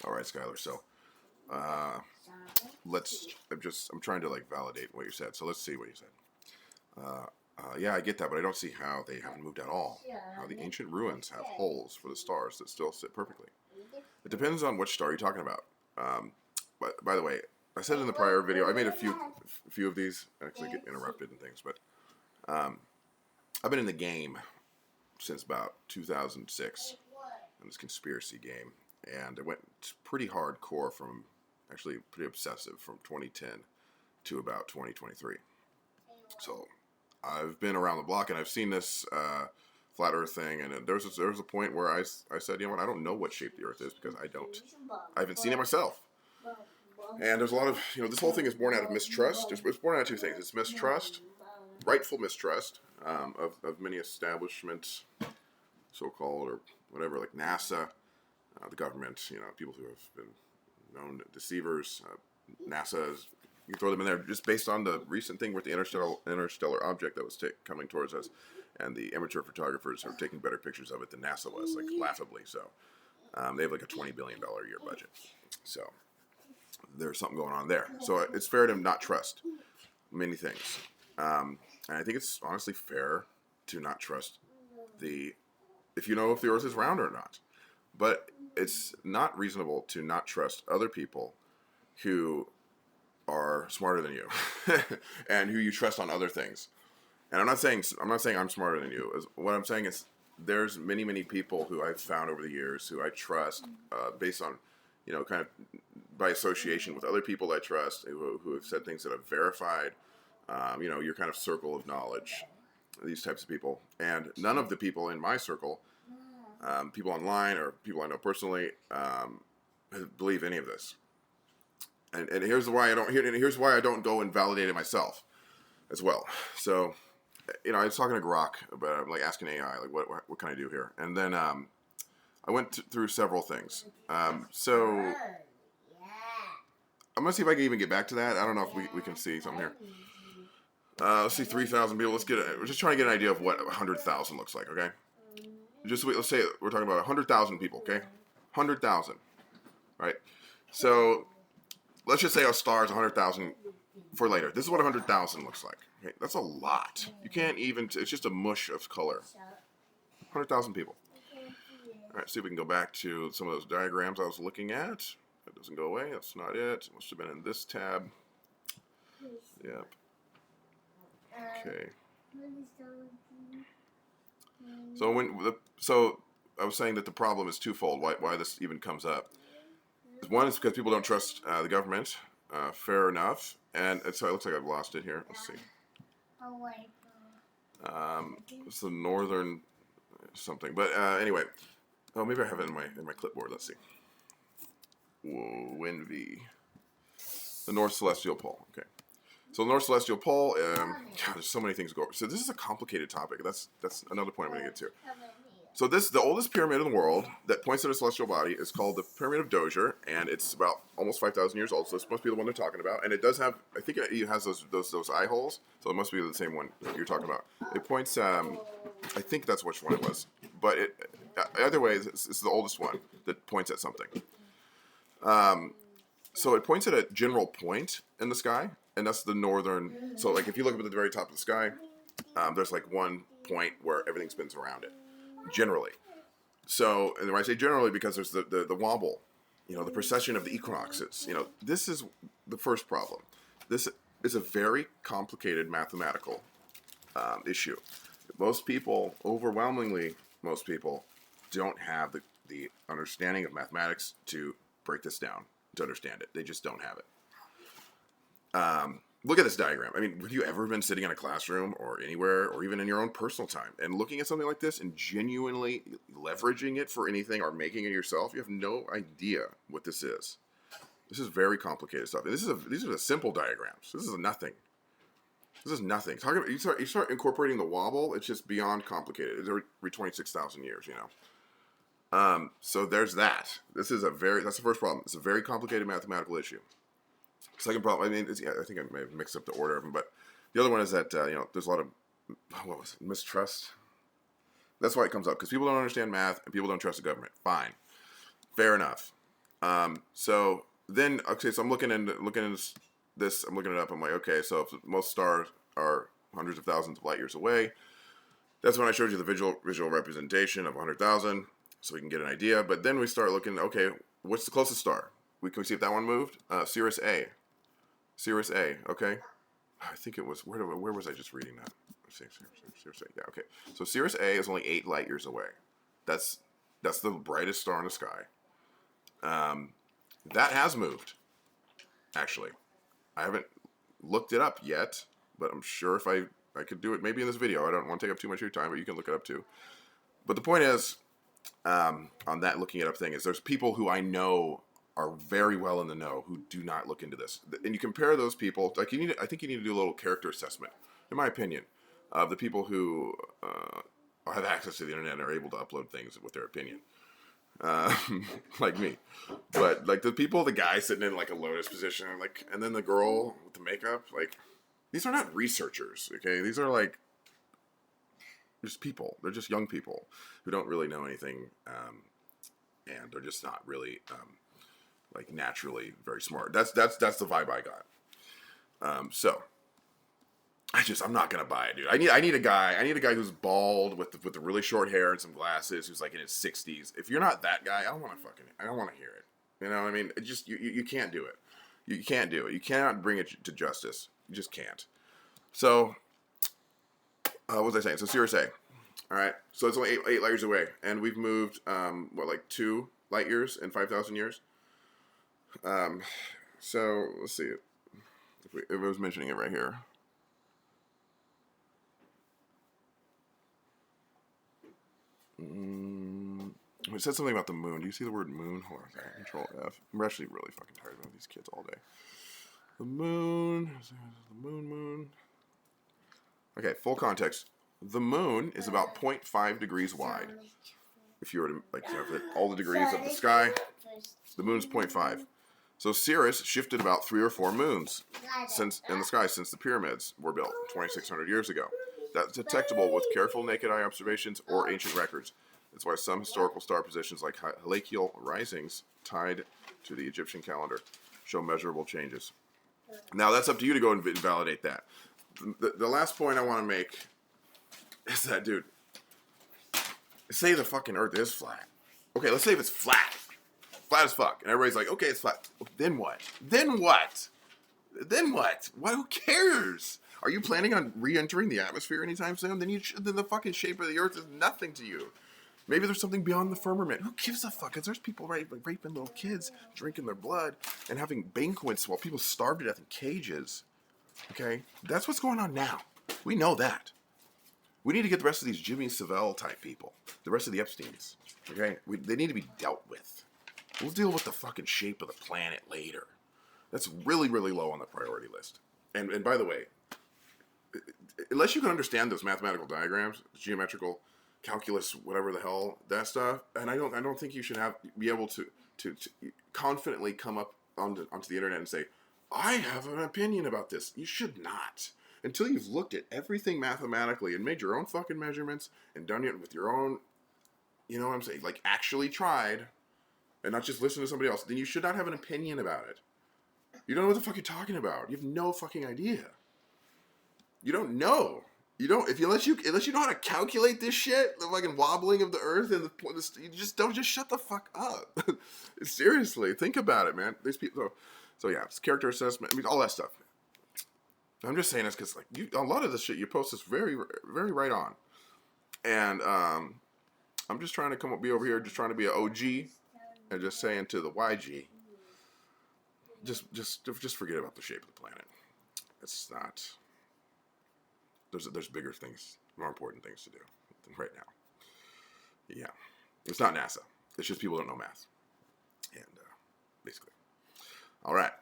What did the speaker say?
All right, Skyler. So I'm trying to like validate what you said. So let's see what you said. Yeah, I get that, but I don't see how they haven't moved at all. How the ancient ruins have holes for the stars that still sit perfectly. It depends on which star you're talking about. But by the way, I said in the prior video, I made a few of these. I actually get interrupted and things, but I've been in the game since about 2006 in this conspiracy game, and it went pretty hardcore from actually pretty obsessive from 2010 to about 2023. So I've been around the block and I've seen this flat Earth thing, and there was a point where I said, you know what, I don't know what shape the Earth is because I haven't seen it myself. And there's a lot of, this whole thing is born out of mistrust. It's born out of two things. It's mistrust, rightful mistrust of many establishments, so-called, or whatever, like NASA, the government, people who have been known deceivers. NASA is, you can throw them in there just based on the recent thing with the interstellar object that was coming towards us, and the amateur photographers are taking better pictures of it than NASA was, like laughably so. They have like a $20 billion a year budget, so there's something going on there. So it's fair to not trust many things, and I think it's honestly fair to not trust if you know if the Earth is round or not. But it's not reasonable to not trust other people who are smarter than you and who you trust on other things. And I'm not saying I'm smarter than you. What I'm saying is there's many people who I've found over the years who I trust based on, kind of by association with other people I trust who have said things that I've verified, your kind of circle of knowledge, these types of people. And none of the people in my circle, people online or people I know personally, believe any of this. And here's why I don't go and validate it myself as well. So, I was talking to Grok about like asking AI, like what can I do here? And then I went through several things. So I'm gonna see if I can even get back to that. I don't know if we can see something here. Let's see, 3,000 people. We're just trying to get an idea of what 100,000 looks like. Okay. Let's say we're talking about 100,000 people. Okay. 100,000. Right. So let's just say our star is 100,000 for later. This is what 100,000 looks like. Okay? That's a lot. You can't even, it's just a mush of color. 100,000 people. All right, see if we can go back to some of those diagrams I was looking at. That doesn't go away. That's not it. It must have been in this tab. Yep. Okay. So I was saying that the problem is twofold. Why this even comes up. One is because people don't trust the government. Fair enough. And so it looks like I've lost it here. Let's see. It's the northern something. But anyway. Oh, maybe I have it in my clipboard. Let's see. Whoa, WinV. The North Celestial Pole. Okay. So the North Celestial Pole, God, there's so many things to go over. So this is a complicated topic. That's another point I'm going to get to. So the oldest pyramid in the world that points at a celestial body is called the Pyramid of Dozier, and it's about almost 5,000 years old. So this must be the one they're talking about, and it does have, I think it has those eye holes. So it must be the same one that you're talking about. It points, I think that's which one it was, but either way, it's the oldest one that points at something. So it points at a general point in the sky, and that's the northern. So like if you look up at the very top of the sky, there's like one point where everything spins around it. Generally. So, and when I say generally, because there's the wobble, the precession of the equinoxes. This is the first problem. This is a very complicated mathematical issue. Most people, overwhelmingly, most people don't have the understanding of mathematics to break this down, to understand it. They just don't have it. Look at this diagram. I mean, have you ever been sitting in a classroom or anywhere or even in your own personal time and looking at something like this and genuinely leveraging it for anything or making it yourself? You have no idea what this is. This is very complicated stuff. And these are the simple diagrams. This is nothing. This is nothing. You start incorporating the wobble, it's just beyond complicated. It's every 26,000 years, So there's that. That's the first problem. It's a very complicated mathematical issue. Second problem, I think I may have mixed up the order of them, but the other one is that, there's a lot of, mistrust. That's why it comes up, because people don't understand math and people don't trust the government. Fine. Fair enough. So then, okay, so I'm looking into this. I'm looking it up. I'm like, okay, so if most stars are hundreds of thousands of light years away, that's when I showed you the visual representation of 100,000, so we can get an idea. But then we start looking. Okay, what's the closest star? Can we see if that one moved? Sirius A. Sirius A. Okay. I think it was where was I just reading that? Sirius A. Yeah. Okay. So Sirius A is only 8 light years away. That's the brightest star in the sky. That has moved. Actually, I haven't looked it up yet, but I'm sure if I could do it maybe in this video. I don't want to take up too much of your time, but you can look it up too. But the point is, on that looking it up thing is there's people who I know are very well in the know who do not look into this, and you compare those people. Like I think you need to do a little character assessment, in my opinion, of the people who have access to the internet and are able to upload things with their opinion, like me. But like the guy sitting in like a lotus position, like, and then the girl with the makeup, like, these are not researchers. Okay, these are like just people. They're just young people who don't really know anything, and they're just not really like naturally very smart. That's the vibe I got. So I'm not gonna buy it, dude. I need a guy who's bald with the really short hair and some glasses, who's like in his 60s. If you're not that guy, I don't want to hear it. You know what I mean? It just you can't do it. You can't do it. You cannot bring it to justice. You just can't. So what was I saying? So Sirius A. All right. So it's only 8 light years away, and we've moved like 2 light years in 5,000 years. So let's see if it was mentioning it right here. It said something about the moon. Do you see the word moon? Hold on, Control F. I'm actually really fucking tired of these kids all day. The moon. The moon. Okay, full context. The moon is about 0.5 degrees wide. If you were to, like, all the degrees of the sky, the moon's 0.5. So Sirius shifted about 3 or 4 moons in the sky since the pyramids were built 2,600 years ago. That's detectable with careful naked eye observations or ancient records. That's why some historical star positions like heliacal risings tied to the Egyptian calendar show measurable changes. Now that's up to you to go and validate that. The last point I want to make is that, dude, say the fucking Earth is flat. Okay, let's say if it's flat. Flat as fuck. And everybody's like, okay, it's flat. Then what? Then what? Then what? Who cares? Are you planning on re-entering the atmosphere anytime soon? Then the fucking shape of the Earth is nothing to you. Maybe there's something beyond the firmament. Who gives a fuck? Because there's people raping little kids, drinking their blood, and having banquets while people starve to death in cages. Okay? That's what's going on now. We know that. We need to get the rest of these Jimmy Savile type people, the rest of the Epsteins. Okay? They need to be dealt with. We'll deal with the fucking shape of the planet later. That's really, really low on the priority list. And by the way, unless you can understand those mathematical diagrams, geometrical calculus, whatever the hell, that stuff, and I don't think you should be able to confidently come up onto the internet and say, I have an opinion about this. You should not. Until you've looked at everything mathematically and made your own fucking measurements and done it with your own, you know what I'm saying, like actually tried, and not just listen to somebody else, then you should not have an opinion about it. You don't know what the fuck you're talking about. You have no fucking idea. You don't know. Unless you know how to calculate this shit, the fucking wobbling of the Earth, and you just shut the fuck up. Seriously, think about it, man. These people. So yeah, it's character assessment. I mean, all that stuff. I'm just saying this because like a lot of this shit you post is very, very right on, and I'm just trying to be over here, just trying to be an OG, and just saying to the YG, just forget about the shape of the planet. It's not. There's bigger things, more important things to do right now. Yeah, it's not NASA. It's just people don't know math, and basically. All right.